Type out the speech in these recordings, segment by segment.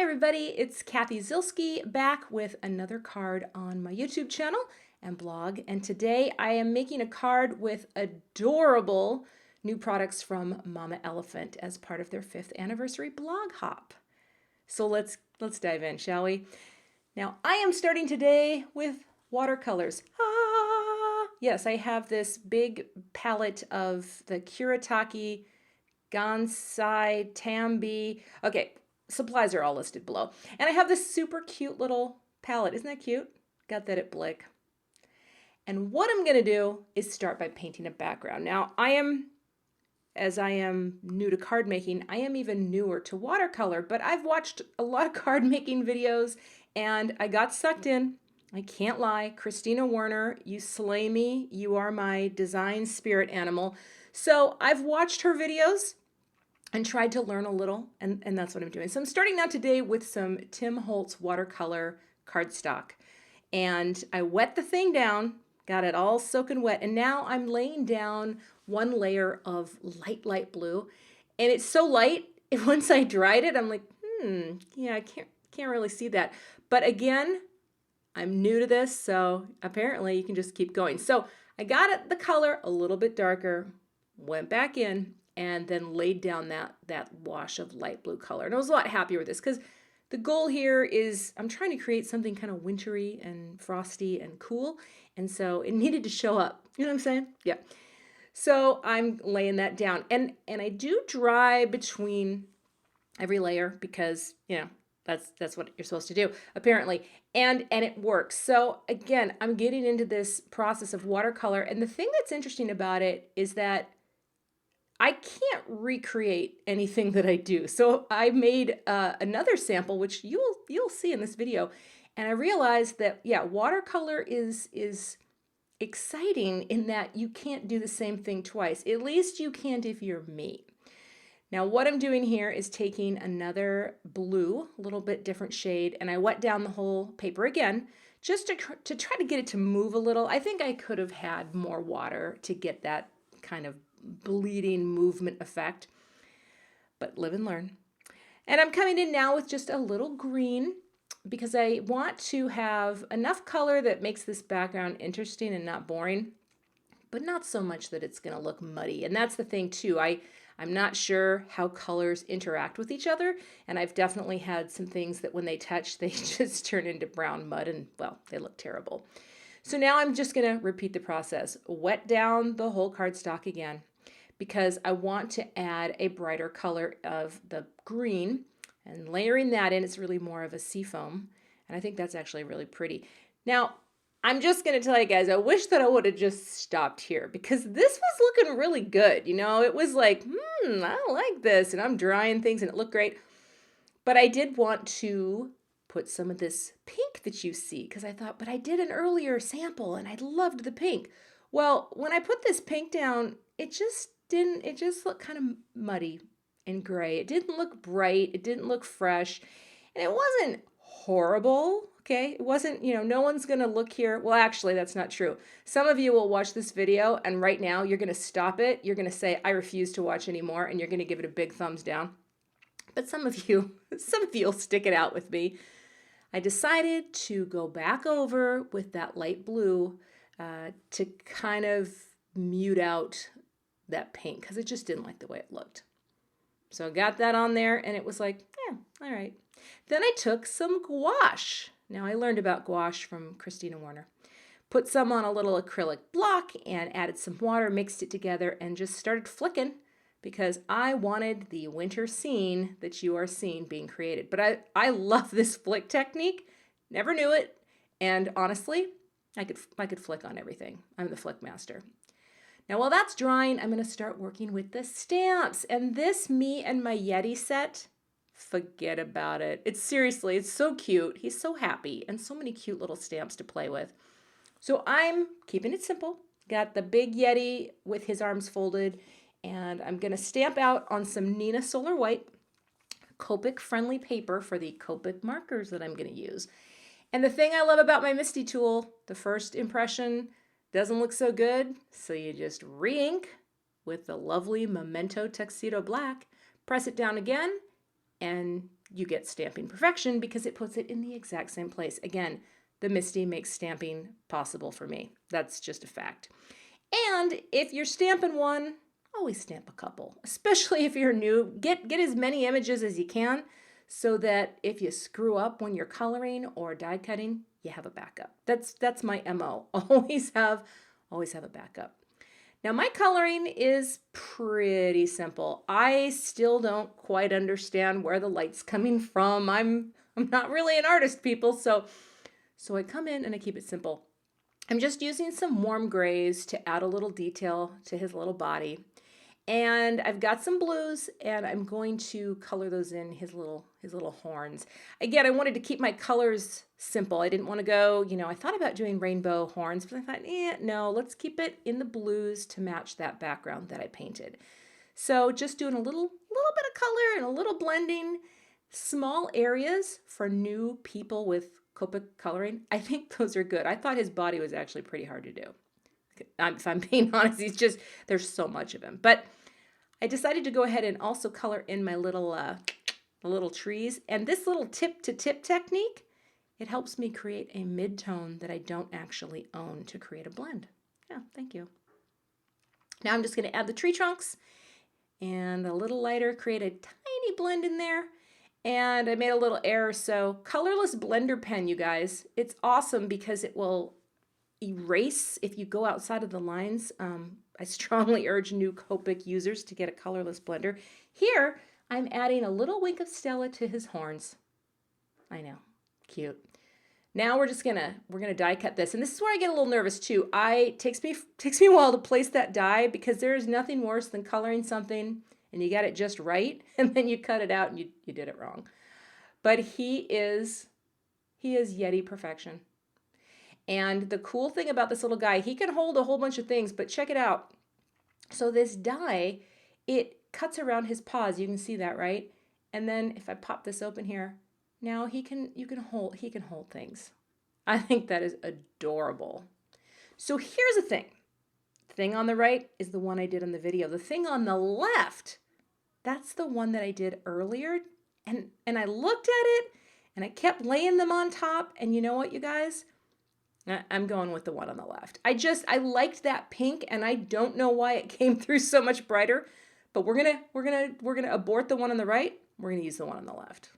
everybody, it's Kathy Zilski back with another card on my YouTube channel and blog, and today I am making a card with adorable new products from Mama Elephant as part of their 5th anniversary blog hop. So let's dive in, shall we? Now I am starting today with watercolors. Yes, I have this big palette of the Kuretake, Gansai, Tambi. Okay, supplies are all listed below. And I have this super cute little palette. Isn't that cute? Got that at Blick. And what I'm going to do is start by painting a background. Now, as I am new to card making, I am even newer to watercolor, but I've watched a lot of card making videos and I got sucked in. I can't lie. Christina Werner, you slay me. You are my design spirit animal. So I've watched her videos and tried to learn a little, and that's what I'm doing. So I'm starting out today with some Tim Holtz watercolor cardstock. And I wet the thing down, got it all soaking wet, and now I'm laying down one layer of light blue. And it's so light, once I dried it, I'm like, yeah, I can't really see that. But again, I'm new to this, so apparently you can just keep going. So I got it, the color a little bit darker, went back in, and then laid down that wash of light blue color. And I was a lot happier with this because the goal here is I'm trying to create something kind of wintry and frosty and cool. And so it needed to show up. You know what I'm saying? Yeah. So I'm laying that down. And I do dry between every layer because, you know, that's what you're supposed to do, apparently. And it works. So again, I'm getting into this process of watercolor. And the thing that's interesting about it is that I can't recreate anything that I do. So I made another sample, which you'll see in this video. And I realized that, yeah, watercolor is exciting in that you can't do the same thing twice. At least you can't if you're me. Now what I'm doing here is taking another blue, a little bit different shade, and I wet down the whole paper again, just to try to get it to move a little. I think I could have had more water to get that kind of bleeding movement effect, but live and learn. And I'm coming in now with just a little green because I want to have enough color that makes this background interesting and not boring, but not so much that it's going to look muddy. And that's the thing too. I'm not sure how colors interact with each other, and I've definitely had some things that when they touch, they just turn into brown mud and, well, they look terrible. So now I'm just going to repeat the process. Wet down the whole cardstock again because I want to add a brighter color of the green, and layering that in, it's really more of a seafoam, and I think that's actually really pretty. Now, I'm just going to tell you guys, I wish that I would have just stopped here because this was looking really good. You know, it was like, I like this, and I'm drying things and it looked great. But I did want to put some of this pink that you see because I thought, but I did an earlier sample and I loved the pink. Well, when I put this pink down, it just looked kind of muddy and gray. It didn't look bright. It didn't look fresh. And it wasn't horrible. Okay, it wasn't, you know, no one's going to look here. Well, actually, that's not true. Some of you will watch this video and right now you're going to stop it. You're going to say, I refuse to watch anymore, and you're going to give it a big thumbs down. But some of you will stick it out with me. I decided to go back over with that light blue to kind of mute out that pink because it just didn't like the way it looked. So I got that on there and it was like, yeah, all right. Then I took some gouache. Now I learned about gouache from Christina Werner. Put some on a little acrylic block and added some water, mixed it together and just started flicking because I wanted the winter scene that you are seeing being created. But I love this flick technique. Never knew it. And honestly, I could flick on everything. I'm the flick master. Now while that's drying, I'm going to start working with the stamps. And this Me and My Yeti set, forget about it. It's so cute. He's so happy and so many cute little stamps to play with. So I'm keeping it simple. Got the big Yeti with his arms folded. And I'm going to stamp out on some Neenah Solar White Copic friendly paper for the Copic markers that I'm going to use. And the thing I love about my MISTI tool, the first impression doesn't look so good, so you just re-ink with the lovely Memento Tuxedo Black, press it down again, and you get stamping perfection because it puts it in the exact same place. Again, the MISTI makes stamping possible for me. That's just a fact. And if you're stamping one, always stamp a couple, especially if you're new. Get as many images as you can so that if you screw up when you're coloring or die cutting, you have a backup. That's my MO. Always have a backup. Now my coloring is pretty simple. I still don't quite understand where the light's coming from. I'm not really an artist, people, so I come in and I keep it simple. I'm just using some warm grays to add a little detail to his little body. And I've got some blues and I'm going to color those in his little horns. Again, I wanted to keep my colors simple. I didn't want to go, I thought about doing rainbow horns, but I thought, no, let's keep it in the blues to match that background that I painted. So just doing a little bit of color and a little blending, small areas for new people with Copic coloring. I think those are good. I thought his body was actually pretty hard to do. If I'm being honest, there's so much of him. But I decided to go ahead and also color in my little trees. And this little tip to tip technique, it helps me create a mid-tone that I don't actually own to create a blend. Yeah, thank you. Now I'm just going to add the tree trunks and a little lighter, create a tiny blend in there. And I made a little error, so colorless blender pen, you guys. It's awesome because it will erase if you go outside of the lines. I strongly urge new Copic users to get a colorless blender. Here, I'm adding a little wink of Stella to his horns. I know, cute. Now we're gonna die cut this, and this is where I get a little nervous too. It takes me a while to place that die because there is nothing worse than coloring something and you got it just right, and then you cut it out and you did it wrong. But he is Yeti perfection. And the cool thing about this little guy, he can hold a whole bunch of things, but check it out. So this die, it cuts around his paws. You can see that, right? And then if I pop this open here, now he can hold things. I think that is adorable. So here's the thing. The thing on the right is the one I did in the video. The thing on the left, that's the one that I did earlier. And I looked at it and I kept laying them on top. And you know what, you guys? I'm going with the one on the left. I liked that pink and I don't know why it came through so much brighter, but we're gonna abort the one on the right. We're gonna use the one on the left.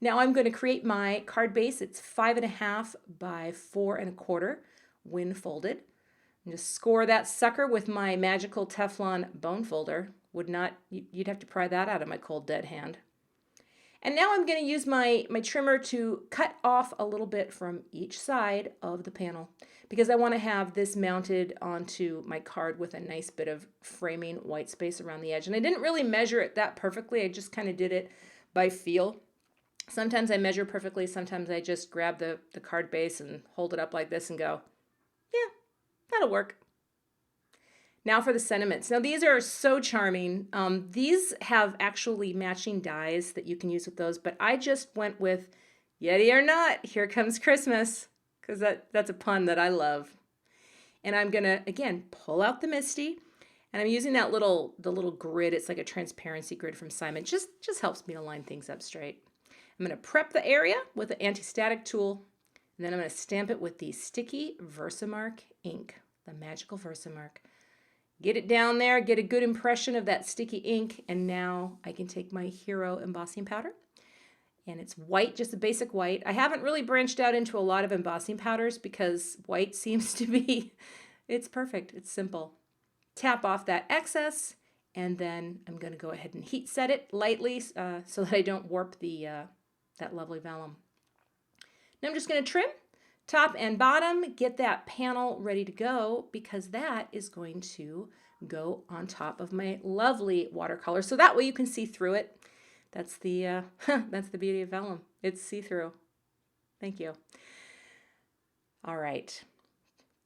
Now I'm going to create my card base. It's 5.5 by 4 1/4 wind folded. And just score that sucker with my magical Teflon bone folder. You'd have to pry that out of my cold dead hand. And now I'm going to use my trimmer to cut off a little bit from each side of the panel because I want to have this mounted onto my card with a nice bit of framing white space around the edge. And I didn't really measure it that perfectly. I just kind of did it by feel. Sometimes I measure perfectly. Sometimes I just grab the card base and hold it up like this and go, yeah, that'll work. Now for the sentiments. Now these are so charming. These have actually matching dies that you can use with those, but I just went with Yeti or not, here comes Christmas, because that's a pun that I love. And I'm gonna, again, pull out the MISTI, and I'm using the little grid. It's like a transparency grid from Simon. Just helps me to line things up straight. I'm gonna prep the area with an anti-static tool, and then I'm gonna stamp it with the sticky Versamark ink, the magical Versamark. Get it down there, get a good impression of that sticky ink, and now I can take my Hero embossing powder. And it's white, just a basic white. I haven't really branched out into a lot of embossing powders because white seems to be, it's perfect, it's simple. Tap off that excess, and then I'm gonna go ahead and heat set it lightly so that I don't warp that lovely vellum. Now I'm just gonna trim top and bottom, get that panel ready to go because that is going to go on top of my lovely watercolor. So that way you can see through it. That's the that's the beauty of vellum. It's see-through. Thank you. All right.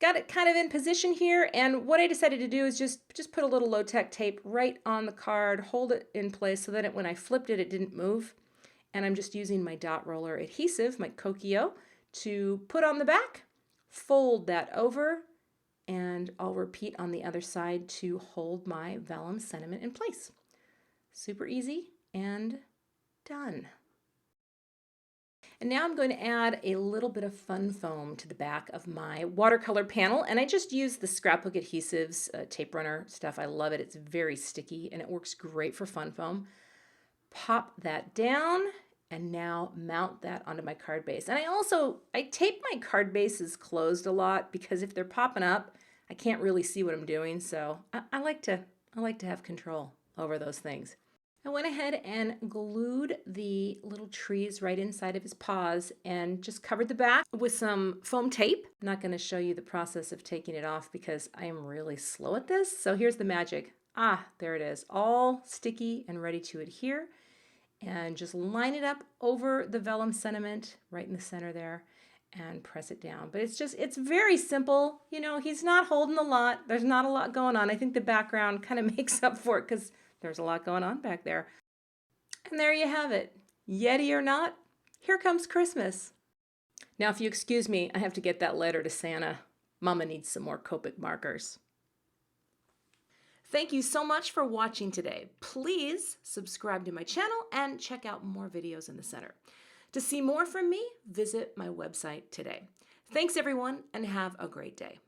Got it kind of in position here, and what I decided to do is just put a little low-tech tape right on the card, hold it in place so that when I flipped it, it didn't move. And I'm just using my dot roller adhesive, my Kokuyo, to put on the back, fold that over, and I'll repeat on the other side to hold my vellum sentiment in place. Super easy and done. And now I'm going to add a little bit of fun foam to the back of my watercolor panel. And I just use the scrapbook adhesives, tape runner stuff. I love it. It's very sticky and it works great for fun foam. Pop that down and now mount that onto my card base. And I tape my card bases closed a lot because if they're popping up, I can't really see what I'm doing. So I like to have control over those things. I went ahead and glued the little trees right inside of his paws and just covered the back with some foam tape. I'm not going to show you the process of taking it off because I am really slow at this. So here's the magic. Ah, there it is, all sticky and ready to adhere. And just line it up over the vellum sentiment right in the center there and press it down. But it's very simple. You know, he's not holding a lot. There's not a lot going on. I think the background kind of makes up for it because there's a lot going on back there. And there you have it. Yeti or not, here comes Christmas. Now, if you excuse me, I have to get that letter to Santa. Mama needs some more Copic markers. Thank you so much for watching today. Please subscribe to my channel and check out more videos in the center. To see more from me, visit my website today. Thanks everyone and have a great day.